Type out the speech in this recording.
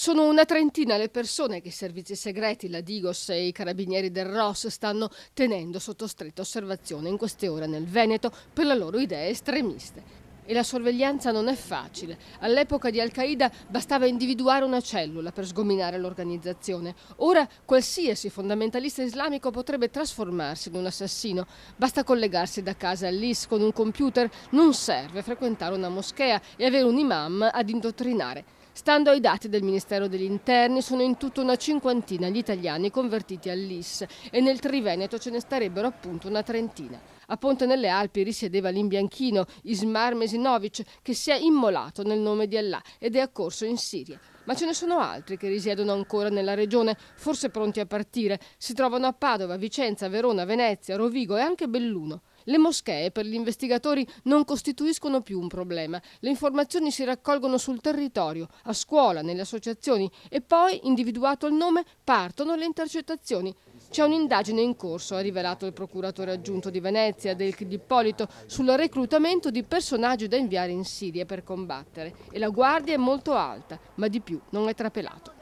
Sono una trentina le persone che i servizi segreti, la Digos e i carabinieri del ROS stanno tenendo sotto stretta osservazione in queste ore nel Veneto per le loro idee estremiste. E la sorveglianza non è facile. All'epoca di Al-Qaeda bastava individuare una cellula per sgominare l'organizzazione. Ora qualsiasi fondamentalista islamico potrebbe trasformarsi in un assassino. Basta collegarsi da casa all'IS con un computer, non serve frequentare una moschea e avere un imam ad indottrinare. Stando ai dati del Ministero degli Interni, sono in tutto una cinquantina gli italiani convertiti all'IS e nel Triveneto ce ne starebbero appunto una trentina. A Ponte nelle Alpi risiedeva l'imbianchino Ismar Mesinovic, che si è immolato nel nome di Allah ed è accorso in Siria. Ma ce ne sono altri che risiedono ancora nella regione, forse pronti a partire. Si trovano a Padova, Vicenza, Verona, Venezia, Rovigo e anche Belluno. Le moschee per gli investigatori non costituiscono più un problema. Le informazioni si raccolgono sul territorio, a scuola, nelle associazioni e poi, individuato il nome, partono le intercettazioni. C'è un'indagine in corso, ha rivelato il procuratore aggiunto di Venezia, Del Di Ippolito, sul reclutamento di personaggi da inviare in Siria per combattere. E la guardia è molto alta, ma di più non è trapelato.